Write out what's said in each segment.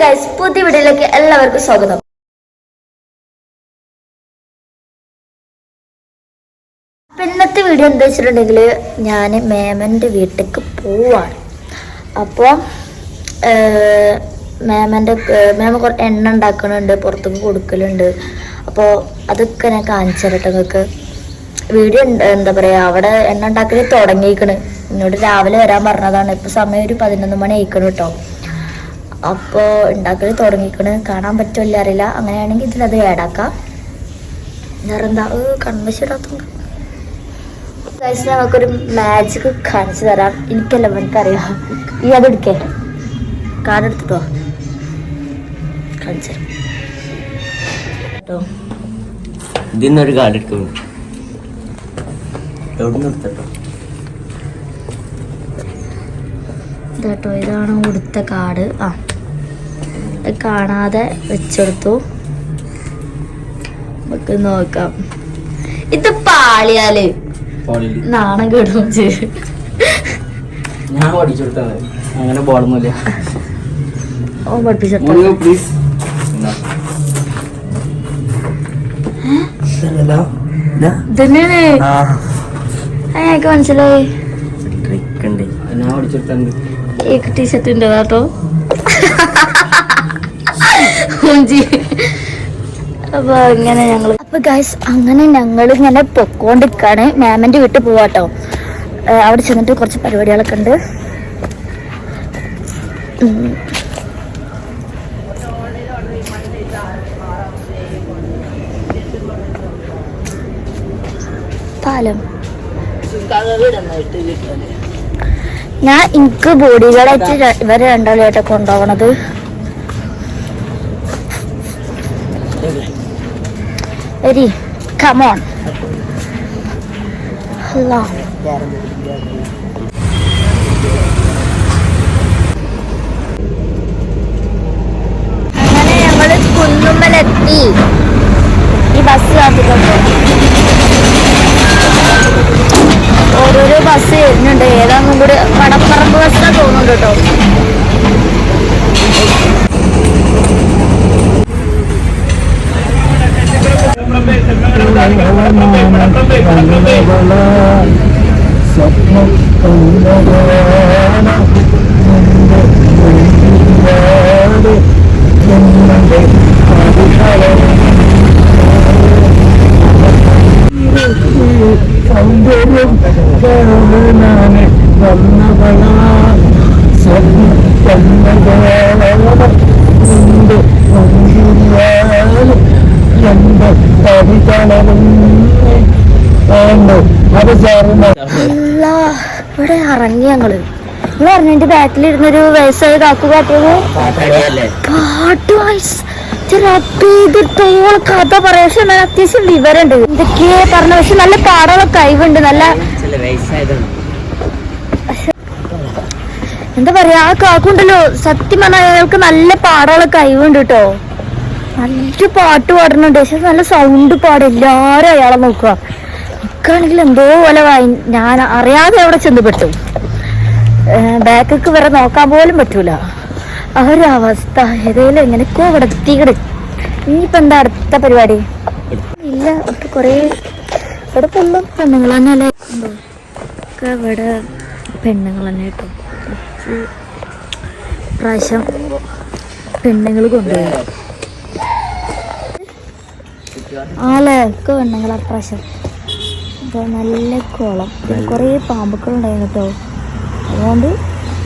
Guys, പുതിയ വീഡിയോയിലേക്ക് എല്ലാവർക്കും സ്വാഗതം. ഇന്നത്തെ വീഡിയോ എന്താ വെച്ചിട്ടുണ്ടെങ്കിൽ ഞാൻ മേമൻ്റെ വീട്ടിലേക്ക് പോവാണ്. അപ്പോൾ മേമ കുറേ എണ്ണ ഉണ്ടാക്കുന്നുണ്ട്, പുറത്തേക്ക് കൊടുക്കലുണ്ട്. അപ്പോൾ അതൊക്കെ ഞാൻ കാണിച്ചു തരട്ടെ നിങ്ങൾക്ക്. വീഡിയോ എന്താ പറയുക, അവിടെ എണ്ണ ഉണ്ടാക്കൽ തുടങ്ങിയിരിക്കണ്. എന്നോട് രാവിലെ വരാൻ പറഞ്ഞതാണ്. ഇപ്പോൾ സമയം ഒരു 11 മണി ആയിക്കണം കേട്ടോ. അപ്പോൾ ഉണ്ടാക്കൽ തുടങ്ങിക്കണ്. കാണാൻ പറ്റുമല്ല അറിയില്ല. അങ്ങനെയാണെങ്കിൽ ഇതിലത് ഏടാക്കാം. വേറെന്താ കൺവശിടാത്തുണ്ട്. നമുക്കൊരു മാജിക് കാണിച്ചു തരാം. എനിക്കല്ല, എനിക്കറിയാം. ഈ അതെടുക്കേ, കാർഡ് എടുത്തിട്ടോ കാണിച്ചു തരാം കേട്ടോ. ഇതിന്നൊരു കാർഡ് എടുക്കുന്നു. എവിടെ നിന്ന് എടുത്തോ ഇതാട്ടോ, ഇതാണ് കൊടുത്ത കാർഡ്. കാണാതെ വെച്ചെടുത്തു. നമുക്ക് നോക്കാം. ഇത് പാളിയാല് നാണം കേടും ചെയ്യും. ഞാൻ പഠിച്ചെടുത്തത് അങ്ങനെ പോടുന്നില്ല. ഓ പഠിപ്പിച്ചെടുത്ത ഇതന്നെയാണ്. അയാൾക്ക് മനസ്സിലായി. ഞാൻ പഠിച്ചെടുത്തുണ്ട്. ടീഷർട്ട് ഉണ്ട് കേട്ടോ. അപ്പൊ അങ്ങനെ ഞങ്ങളിങ്ങനെ പൊക്കോണ്ടിരിക്കാണ്. മാമന്റെ വീട്ടിൽ പോവാട്ടോ. അവിടെ ചെന്നിട്ട് കുറച്ച് പരിപാടികളൊക്കെ ഉണ്ട്. പാലം എനിക്ക് ബോഡി ഗാർഡായിട്ട് ഇവരെ രണ്ടാളായിട്ട് കൊണ്ടുപോകണത്. Ready? Come on. Allah. അങ്ങനെ ഞങ്ങള് കുന്നുമ്മലെത്തി. ഈ ബസ് കാത്തിട്ടുണ്ട്. ഓരോരോ ബസ് വരുന്നുണ്ട്. ഏതാന്നും കൂടി വടപ്പറമ്പ് ബസ്സാ തോന്നുന്നുണ്ട് കേട്ടോ. ഇവിടെ ഇറങ്ങി ഞങ്ങള് പറഞ്ഞിട്ട് ബാക്കിലിരുന്നൊരു വയസ്സായ കാക്കു കാട്ടിയത് പാട്ട് വായിച്ചോളം കഥ പറയാം. പക്ഷെ നല്ല അത്യാവശ്യം വിവരമുണ്ട്. എന്തൊക്കെയാ പറഞ്ഞ, പക്ഷെ നല്ല പാടമുള്ള കഴിവുണ്ട്. നല്ല എന്താ പറയാ, ആ കാക്കുണ്ടല്ലോ, സത്യം പറഞ്ഞാൽ അയാൾക്ക് നല്ല പാടമുള്ള കഴിവുണ്ട് കേട്ടോ. നല്ല പാട്ട് പാടുന്നുണ്ട്. പക്ഷെ നല്ല സൗണ്ട് പാടും. എല്ലാരും അയാളെ നോക്കുക. എനിക്കാണെങ്കിൽ എന്തോ പോലെ ഞാൻ അറിയാതെ അവിടെ ചെന്ന് പെട്ടു. ബാക്കൊക്കെ വരെ നോക്കാൻ പോലും പറ്റൂല. ആ ഒരു അവസ്ഥ. ഏതെങ്കിലും എങ്ങനെയൊക്കെയോ ഇവിടെ എത്തിക്കട്. ഇനിയിപ്പോ എന്താ അടുത്ത പരിപാടി? ഇല്ല, കൊറേ ഇവിടെ ഫുള്ളും പെണ്ണുങ്ങൾ തന്നെയല്ലേ. ഒക്കെ ഇവിടെ പെണ്ണുങ്ങൾ തന്നെ കേട്ടോ. പ്രാവശ്യം പെണ്ണുങ്ങൾ കൊണ്ടുപോയി ഒക്കെ പെണ്ണുങ്ങൾ. അപ്രാവശ്യം നല്ല കുളം, കുറേ പാമ്പുക്കൾ ഉണ്ടായിരുന്നു കേട്ടോ. അതുകൊണ്ട്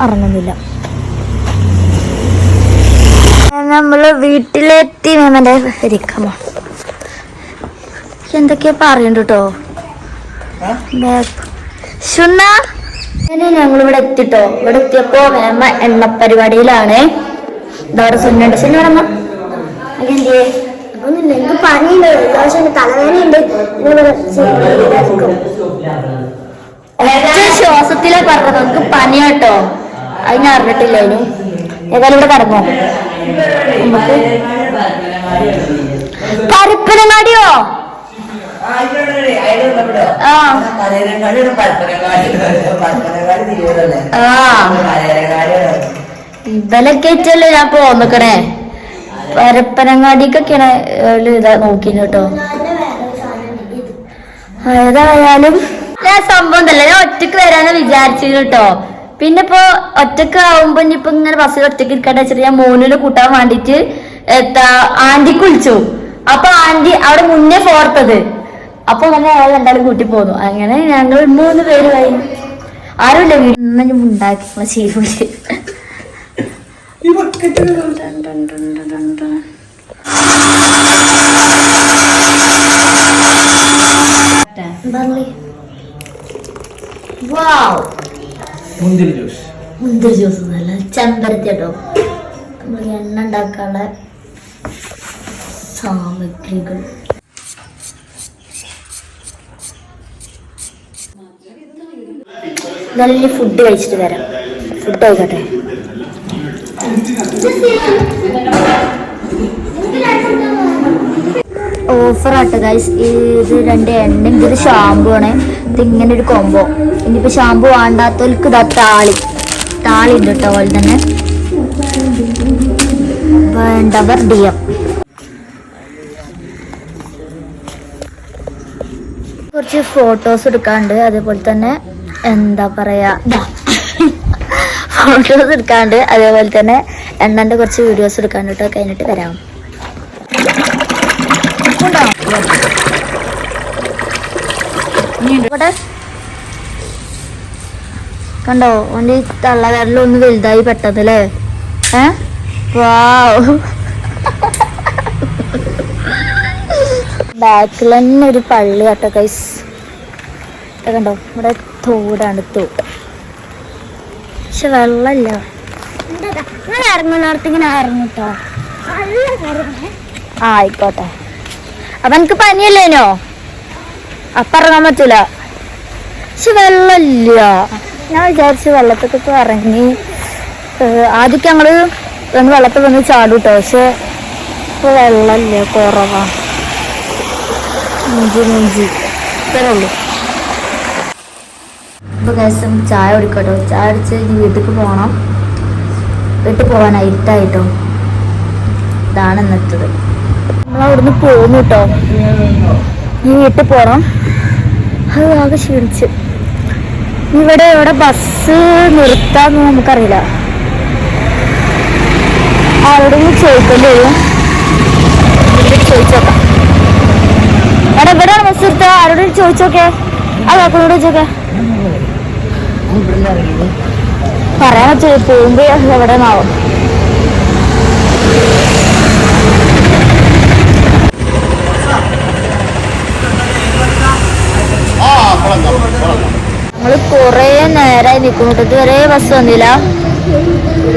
ഇറങ്ങുന്നില്ല. നമ്മള് വീട്ടിലെത്തി. മേമന്റെ ഇരിക്കാമോ എന്തൊക്കെയാ പറയുന്നുണ്ട് കേട്ടോ. ഞങ്ങളിവിടെ എത്തിട്ടോ. ഇവിടെ എത്തിയപ്പോ മേമ എണ്ണ പരിപാടിയിലാണ്. ഇതവിടെ സുന്നുണ്ട്. സുന്നു വേണമ്മ ഒന്നുമില്ല, എനിക്ക് പനിയുണ്ട്. പക്ഷെ തലവേദനയുണ്ട്. ഒറ്റ ശ്വാസത്തിലെ പറഞ്ഞത് നമുക്ക് പനി കേട്ടോ. അത് ഞാൻ അറിഞ്ഞിട്ടില്ലേനു. ഏതായാലും ഇവിടെ കടന്നോ. നമുക്ക് പരപ്പനങ്ങാടിയോ? ഇവലൊക്കെ ആയിട്ടല്ലേ ഞാൻ പോന്നിക്കണേ. പരപ്പനങ്ങാടിക്കൊക്കെയാണ് ഇതാ നോക്കിന് കേട്ടോ. ഏതായാലും ഞാൻ സംഭവം തന്നെ ഞാൻ ഒറ്റക്ക് വരാന്ന് വിചാരിച്ചിരുന്നു കേട്ടോ. പിന്നെ ഇപ്പൊ ഒറ്റക്ക് ആവുമ്പോ ഇനിയിപ്പൊ ഇങ്ങനെ ബസ്സിൽ ഒറ്റക്ക് ഇരിക്കട്ടെ വെച്ചിട്ട് ഞാൻ മോനിനെ കൂട്ടാൻ വേണ്ടിട്ട് ആന്റിക്ക് വിളിച്ചു. അപ്പൊ ആന്റി അവിടെ മുന്നേ പോർത്തത്. അപ്പൊ അങ്ങനെ അയാൾ രണ്ടാളും കൂട്ടി പോന്നു. അങ്ങനെ ഞങ്ങൾ 3 പേരുമായി. ആരുമില്ല വീട്ടിൽ ഉണ്ടാക്കി ശരിയുണ്ട്. മുന്തിരി ജ്യൂസ് നല്ല ചെമ്പരത്തി കേട്ടോ. നമ്മൾ എണ്ണ ഉണ്ടാക്കാനുള്ള സാമഗ്രികൾ. നല്ല ഫുഡ് കഴിച്ചിട്ട് വരാം. ഫുഡ് കഴിക്കട്ടെ. ഓഫറാട്ടോ ഗൈസ്. ഇത് 2 എണ്ണയും ഇത് ഷാമ്പു ആണ്. ഇതിങ്ങനെ ഒരു കോംബോ. ഇനിയിപ്പോ ഷാമ്പു വേണ്ടാത്തവർക്ക് ഇതാ താളി ഉണ്ട് കേട്ടോ. അതുപോലെ തന്നെ വേണ്ടവർ DM. കുറച്ച് ഫോട്ടോസ് എടുക്കാണ്ട്, അതേപോലെ തന്നെ എന്താ പറയാ ഫോട്ടോസ് എടുക്കാണ്ട്, അതേപോലെ തന്നെ എണ്ണന്റെ കുറച്ച് വീഡിയോസ് എടുക്കാണ്ട് കേട്ടോ. കഴിഞ്ഞിട്ട് വരാം. കണ്ടോ ഓന്റെ തള്ളവിരലൊന്ന് വലുതായി പെട്ടതല്ലേ. ബാക്കിൽ തന്നെ ഒരു പള്ളി കേട്ടോ ഗൈസ്. കണ്ടോ ഇവിടെ തോടാണ്. പക്ഷെ വെള്ളമില്ല. ഇറങ്ങുന്നിടത്തിങ്ങനെ ഇറങ്ങിട്ടോ. ആയിക്കോട്ടെ. അപ്പൊ എനിക്ക് പനിയല്ലേനോ, അപ്പൊ ഇറങ്ങാൻ പറ്റൂല. പക്ഷെ വെള്ളമില്ല. ഞാൻ വിചാരിച്ചു വെള്ളത്തൊക്കെ ഇറങ്ങി. ആദ്യമൊക്കെ ഞങ്ങള് വെള്ളത്തിൽ വന്ന് ചാടും കേട്ടോ. പക്ഷെ ഇപ്പൊ വെള്ളമില്ല, കുറവാ. മൂഞ്ചി ഇത്രേ ഉള്ളൂ. ഇപ്പൊ ദിവസം ചായ കുടിക്കട്ടോ. ചായ അടിച്ച് ഇനി വീട്ടിലേക്ക് പോകണം. വീട്ടിൽ പോകാനായി ഇരുട്ടായിട്ടോ. ഇതാണ് ഇന്നത്തത്. നമ്മളവിടുന്ന് പോന്നു കേട്ടോ. ഈ വീട്ടിൽ പോണം. അത് ആകെ ക്ഷീണിച്ച്. ഇവിടെ ബസ് നിർത്താന്ന് നമുക്കറിയില്ല. ആരോടെങ്കിലും ചോദിക്കേണ്ടി വരും. ചോദിച്ചോക്കാം. എവിടെയാണ് ബസ് നിർത്തുക? ആരോടും ചോദിച്ചോക്കെ. അതാക്കോട് ചോദിച്ചോക്കെ. പറയാൻ പറ്റില്ല. പോകുമ്പോ എവിടെ നിന്നാവും. നമ്മള് കൊറേ നേരമായി നിൽക്കുന്നു. ഇതുവരെ ബസ് വന്നില്ല.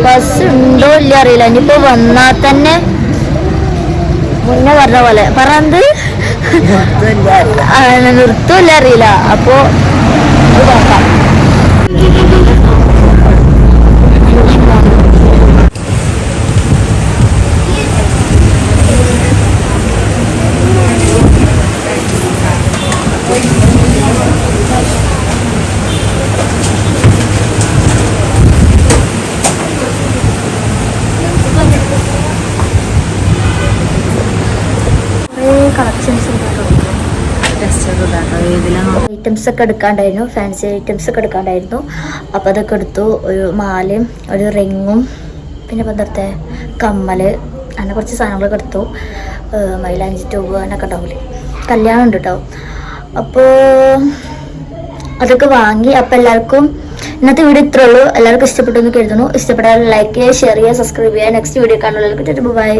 ബസ് ഉണ്ടോ ഇല്ല അറിയില്ല. ഇനിയിപ്പോ വന്നാൽ തന്നെ മുന്നേ പറഞ്ഞ പോലെ പറഞ്ഞത് നിർത്തുമില്ല അറിയില്ല. അപ്പോ നോക്കാം. ഐറ്റംസ് ഒക്കെ എടുക്കാണ്ടായിരുന്നു. ഫാൻസി ഐറ്റംസ് ഒക്കെ എടുക്കാണ്ടായിരുന്നു. അപ്പം അതൊക്കെ എടുത്തു. ഒരു മാലയും ഒരു റിങ്ങും പിന്നെ പന്തത്തെ കമ്മല് അങ്ങനെ കുറച്ച് സാധനങ്ങളൊക്കെ എടുത്തു. മൈലാഞ്ചി ട്യൂബ് അങ്ങനെയൊക്കെ ഉണ്ടാവില്ലേ, കല്യാണം ഉണ്ട് കേട്ടോ. അപ്പോൾ അതൊക്കെ വാങ്ങി. അപ്പം എല്ലാവർക്കും ഇന്നത്തെ വീഡിയോ ഇത്രേ ഉള്ളൂ. എല്ലാവർക്കും ഇഷ്ടപ്പെട്ടു എന്ന് കരുതുന്നു. ഇഷ്ടപ്പെട്ടാൽ ലൈക്ക് ചെയ്യുക, ഷെയർ ചെയ്യുക, സബ്സ്ക്രൈബ് ചെയ്യുക. നെക്സ്റ്റ് വീഡിയോ കാണുന്നവർക്ക് ബൈ.